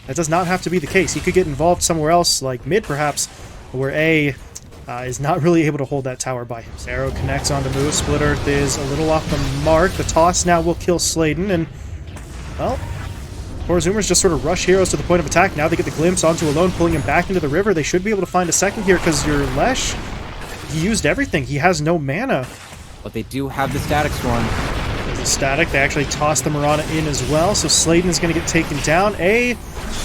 That does not have to be the case. He could get involved somewhere else, like mid perhaps, where A is not really able to hold that tower by him. Arrow connects onto Moo. Split Earth is a little off the mark. The toss now will kill Sladen, and, well, Four Zoomers just sort of rush heroes to the point of attack. Now they get the glimpse onto Alone, pulling him back into the river. They should be able to find a second here, because your Lesh, he used everything. He has no mana. But they do have the Static Storm. There's a static. They actually toss the Mirana in as well, so Sladen is going to get taken down. A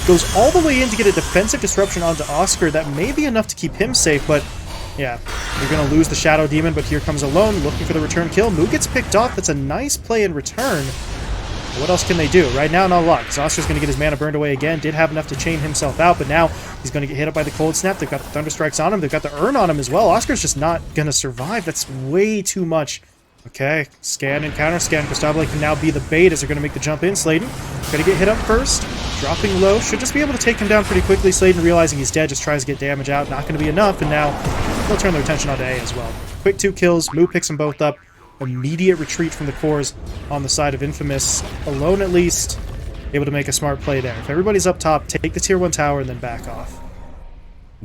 goes all the way in to get a defensive disruption onto Oscar. That may be enough to keep him safe, but yeah, you're going to lose the Shadow Demon, but here comes Alone looking for the return kill. Moo gets picked off. That's a nice play in return. What else can they do? Right now, not a lot, because Oscar's going to get his mana burned away again. Did have enough to chain himself out, but now he's going to get hit up by the Cold Snap. They've got the Thunder Strikes on him. They've got the Urn on him as well. Oscar's just not going to survive. That's way too much. Okay, scan and counter scan. Costabile can now be the bait as they're going to make the jump in. Sladen got to get hit up first. Dropping low. Should just be able to take him down pretty quickly. Sladen, realizing he's dead, just tries to get damage out. Not going to be enough, and now they'll turn their attention onto A as well. Quick 2 kills. Moo picks them both up. Immediate retreat from the cores on the side of Infamous. Alone, at least, able to make a smart play there. If everybody's up top, take the tier 1 tower and then back off.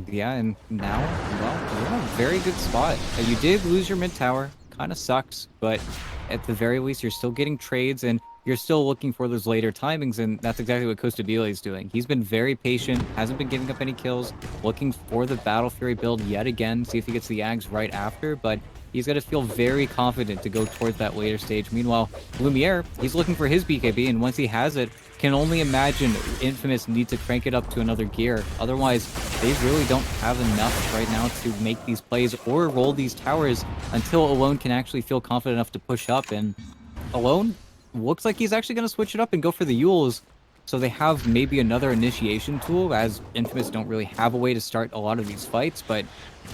Yeah, and now, well, you're in a very good spot. You did lose your mid tower. Kind of sucks, but at the very least, you're still getting trades, and you're still looking for those later timings, and that's exactly what Costabile is doing. He's been very patient, hasn't been giving up any kills, looking for the Battle Fury build yet again, see if he gets the Ags right after, but he's got to feel very confident to go towards that later stage. Meanwhile, Lumiere, he's looking for his BKB, and once he has it, can only imagine Infamous needs to crank it up to another gear. Otherwise, they really don't have enough right now to make these plays or roll these towers until Alone can actually feel confident enough to push up. And Alone looks like he's actually going to switch it up and go for the Yules. So they have maybe another initiation tool, as Infamous don't really have a way to start a lot of these fights, but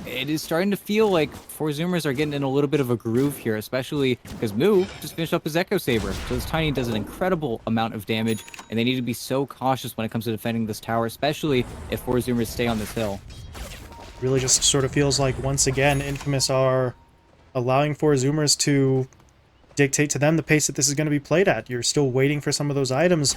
it is starting to feel like Four Zoomers are getting in a little bit of a groove here, especially because Moo just finished up his Echo Saber. So this Tiny does an incredible amount of damage, and they need to be so cautious when it comes to defending this tower, especially if Four Zoomers stay on this hill. Really just sort of feels like, once again, Infamous are allowing Four Zoomers to dictate to them the pace that this is going to be played at. You're still waiting for some of those items.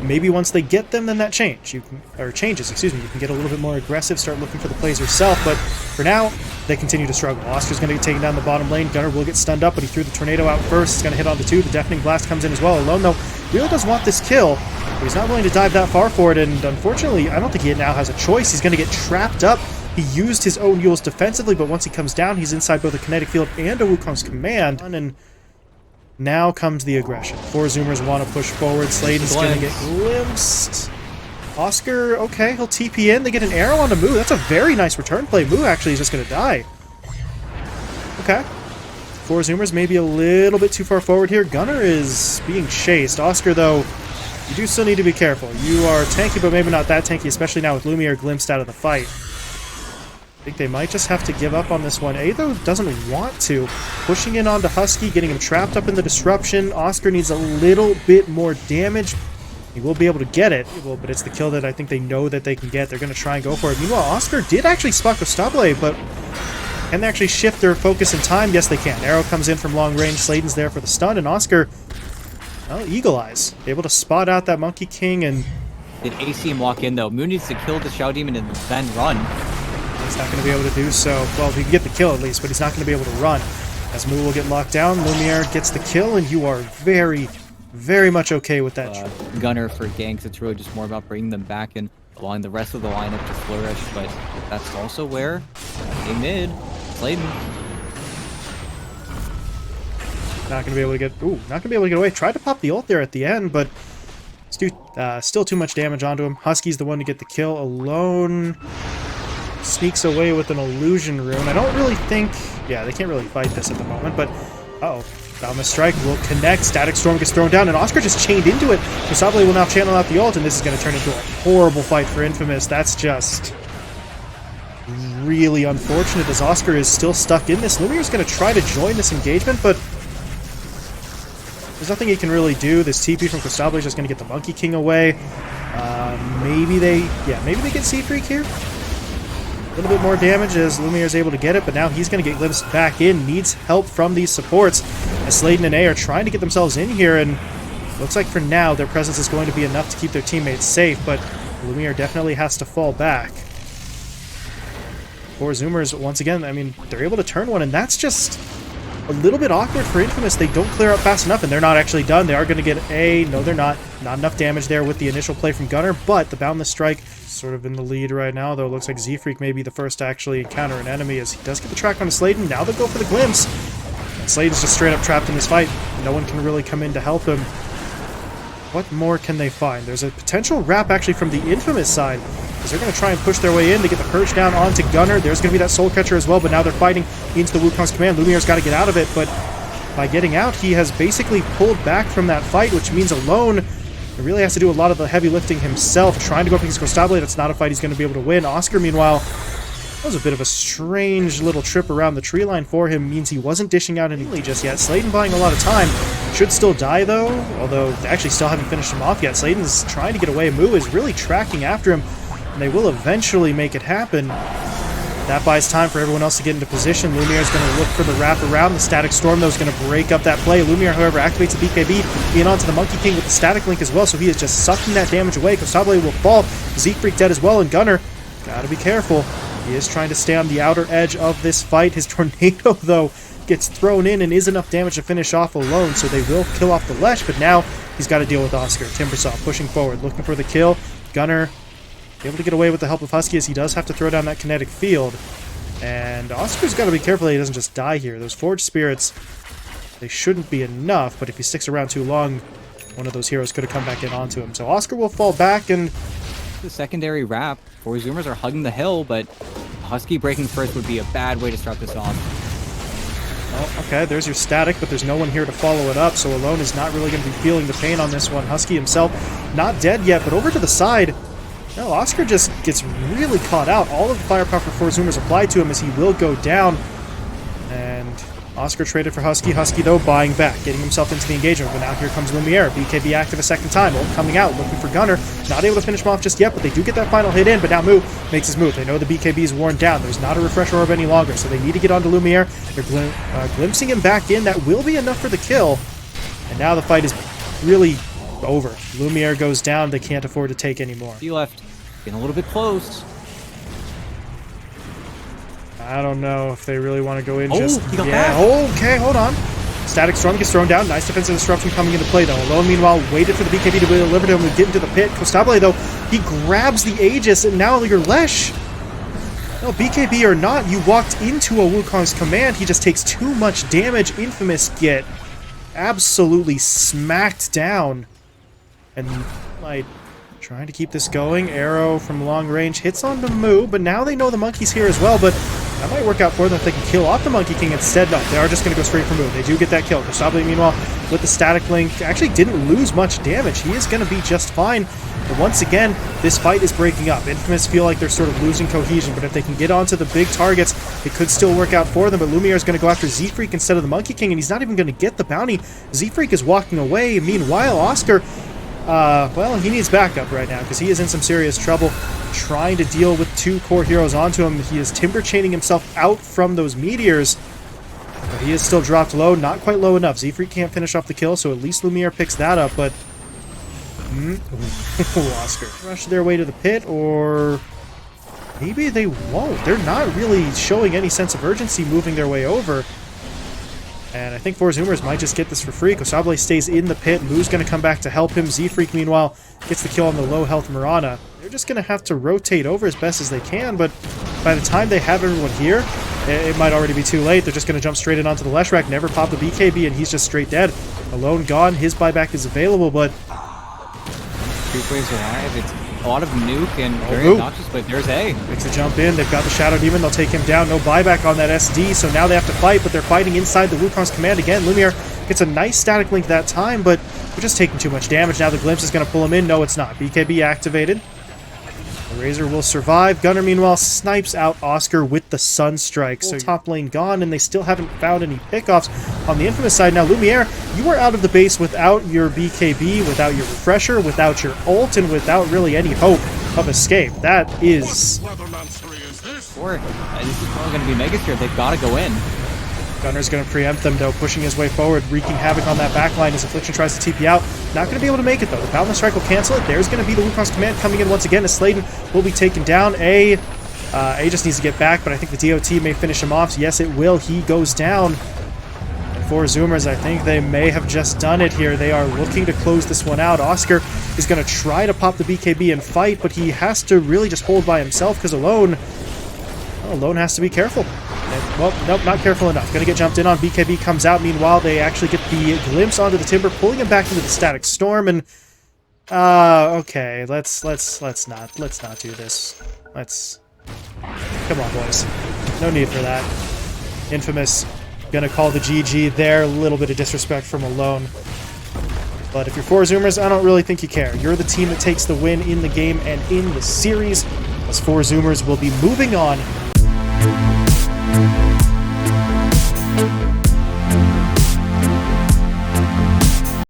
Maybe once they get them, then that changes. You can get a little bit more aggressive, start looking for the plays yourself, but for now, they continue to struggle. Oscar's going to get taken down the bottom lane. Gunner will get stunned up, but he threw the Tornado out first. It's going to hit on the 2. The Deafening Blast comes in as well. Alone, though, really does want this kill, but he's not willing to dive that far for it, and unfortunately, I don't think he now has a choice. He's going to get trapped up. He used his own Yules defensively, but once he comes down, he's inside both a Kinetic Field and a Wukong's Command, and now comes the aggression. Four Zoomers want to push forward. Sladen's going to get glimpsed. Oscar, okay, he'll TP in. They get an arrow on the Moo. That's a very nice return play. Moo actually is just going to die. Okay. Four Zoomers maybe a little bit too far forward here. Gunner is being chased. Oscar, though, you do still need to be careful. You are tanky, but maybe not that tanky, especially now with Lumiere glimpsed out of the fight. I think they might just have to give up on this one. A, though, doesn't want to. Pushing in onto Husky, getting him trapped up in the disruption. Oscar needs a little bit more damage. He will be able to get it, but it's the kill that I think they know that they can get. They're going to try and go for it. Meanwhile, Oscar did actually spot Costabile, but can they actually shift their focus in time? Yes, they can. Arrow comes in from long range. Sladen's there for the stun, and Oscar, well, Eagle Eyes, able to spot out that Monkey King, and did AC him walk in, though? Moo needs to kill the Shadow Demon and then run. He's not going to be able to do so. Well, he can get the kill at least, but he's not going to be able to run. As Moo will get locked down, Lumiere gets the kill, and you are very, very much okay with that. Gunner for ganks, it's really just more about bringing them back and allowing the rest of the lineup to flourish, but that's also where a mid, Sladen. Not going to be able to get, not going to be able to get away. Tried to pop the ult there at the end, but still too much damage onto him. Husky's the one to get the kill. Alone sneaks away with an illusion rune. I don't really think, yeah, they can't really fight this at the moment, but uh-oh. Boundless Strike will connect. Static Storm gets thrown down, and Oscar just chained into it. Costabile will now channel out the ult, and this is going to turn into a horrible fight for Infamous. That's just really unfortunate, as Oscar is still stuck in this. Lumiere's going to try to join this engagement, but there's nothing he can really do. This TP from Costabile is just going to get the Monkey King away. Maybe they get Zfreek here. A little bit more damage as Lumiere is able to get it, but now he's going to get glimpsed back in. Needs help from these supports as Sladen and A are trying to get themselves in here, and looks like for now their presence is going to be enough to keep their teammates safe, but Lumiere definitely has to fall back. For Zoomers, once again, I mean, they're able to turn one, and that's just a little bit awkward for Infamous. They don't clear up fast enough, and they're not actually done. They are going to get a... No, they're not. Not enough damage there with the initial play from Gunnar, but the Boundless Strike sort of in the lead right now, though. It looks like Zfreek may be the first to actually encounter an enemy, as he does get the track on Sladen. Now they'll go for the glimpse. And Sladen's just straight up trapped in this fight. No one can really come in to help him. What more can they find? There's a potential wrap actually from the Infamous side, because they're going to try and push their way in to get the Purge down onto Gunnar. There's going to be that Soul Catcher as well, but now they're fighting into the Wukong's command. Lumiere's got to get out of it, but by getting out, he has basically pulled back from that fight, which means alone, he really has to do a lot of the heavy lifting himself, trying to go up against Costabile. That's not a fight he's going to be able to win. Oscar, meanwhile, that was a bit of a strange little trip around the tree line for him. Means he wasn't dishing out any lead just yet. Sladen buying a lot of time. Should still die, though, although they actually still haven't finished him off yet. Sladen's trying to get away. Moo is really tracking after him, and they will eventually make it happen. That buys time for everyone else to get into position. Lumiere's going to look for the wrap around. The Static Storm, though, is going to break up that play. Lumiere, however, activates the BKB, being onto the Monkey King with the Static Link as well, so he is just sucking that damage away. Costabile will fall. Zfreek dead as well, and Gunnar, gotta be careful. He is trying to stay on the outer edge of this fight. His Tornado, though, gets thrown in and is enough damage to finish off alone, so they will kill off the Lesh, but now he's got to deal with Oscar. Timbersaw pushing forward, looking for the kill. Gunnar able to get away with the help of Husky, as he does have to throw down that kinetic field. And Oscar's got to be careful that he doesn't just die here. Those Forged Spirits, they shouldn't be enough, but if he sticks around too long, one of those heroes could have come back in onto him. So Oscar will fall back, and the secondary wrap. Four Zoomers are hugging the hill, but Husky breaking first would be a bad way to start this off. Oh, okay, there's your static, but there's no one here to follow it up, so Alone is not really going to be feeling the pain on this one. Husky himself not dead yet, but over to the side, no, Oscar just gets really caught out. All of the firepower for Four Zoomers applied to him, as he will go down. And Oscar traded for Husky. Husky, though, buying back, getting himself into the engagement. But now here comes Lumiere. BKB active a second time. Ult coming out, looking for Gunnar. Not able to finish him off just yet, but they do get that final hit in. But now Moo makes his move. They know the BKB is worn down. There's not a refresher orb any longer, so they need to get onto Lumiere. They're glimpsing him back in. That will be enough for the kill. And now the fight is really over. Lumiere goes down. They can't afford to take anymore. He left. Getting a little bit close. I don't know if they really want to go in. He got back. Okay, hold on. Static Storm gets thrown down. Nice defensive disruption coming into play, though. Alone, meanwhile, waited for the BKB to be delivered to him and get into the pit. Costabile, though, he grabs the Aegis, and now your Lesh. No, BKB or not, you walked into a Wukong's command. He just takes too much damage. Infamous get absolutely smacked down. And, like, trying to keep this going. Arrow from long range hits on the Moo, but now they know the Monkey's here as well, but that might work out for them if they can kill off the Monkey King instead. No, they are just going to go straight for Moo. They do get that kill. Costabile, meanwhile, with the Static Link, actually didn't lose much damage. He is going to be just fine. But once again, this fight is breaking up. Infamous feel like they're sort of losing cohesion, but if they can get onto the big targets, it could still work out for them. But Lumiere is going to go after Zfreek instead of the Monkey King, and he's not even going to get the bounty. Zfreek is walking away. Meanwhile, Oscar, well, he needs backup right now, because he is in some serious trouble trying to deal with two core heroes onto him. He is timber chaining himself out from those meteors, but he is still dropped low, not quite low enough. Zfreek can't finish off the kill, so at least Lumiere picks that up, but Oscar rush their way to the pit, or maybe they won't. They're not really showing any sense of urgency moving their way over. And I think Four Zoomers might just get this for free. Costabile stays in the pit. Moo's going to come back to help him. Zfreek, meanwhile, gets the kill on the low-health Mirana. They're just going to have to rotate over as best as they can, but by the time they have everyone here, it might already be too late. They're just going to jump straight in onto the Leshrac, never pop the BKB, and he's just straight dead. Alone gone. His buyback is available, but Two waves alive. It's a lot of nuke and very obnoxious, but there's A. Makes a jump in. They've got the Shadow Demon. They'll take him down. No buyback on that SD, so now they have to fight, but they're fighting inside the Wukong's command again. Lumiere gets a nice Static Link that time, but they're just taking too much damage. Now the Glimpse is going to pull him in. No, it's not. BKB activated. The Razor will survive. Gunnar, meanwhile, snipes out Oscar with the Sunstrike. So top lane gone, and they still haven't found any pickoffs on the Infamous side. Now, Lumiere, you are out of the base without your BKB, without your refresher, without your ult, and without really any hope of escape. That is... Or this is probably going to be Megasphere. They've got to go in. Gunner's going to preempt them, though, pushing his way forward, wreaking havoc on that backline as Affliction tries to TP out. Not going to be able to make it, though. The Boundless Strike will cancel it. There's going to be the Wukong's command coming in once again as Sladen will be taken down. A just needs to get back, but I think the DOT may finish him off. Yes, it will. He goes down. And for Zoomers, I think they may have just done it here. They are looking to close this one out. Oscar is going to try to pop the BKB and fight, but he has to really just hold by himself because Alone has to be careful. And, well, nope, not careful enough. Going to get jumped in on. BKB comes out. Meanwhile, they actually get the glimpse onto the Timber, pulling him back into the Static Storm. And okay, let's not do this. Come on, boys. No need for that. Infamous gonna call the GG there. A little bit of disrespect from Alone. But if you're 4Zoomers, I don't really think you care. You're the team that takes the win in the game and in the series. As 4Zoomers will be moving on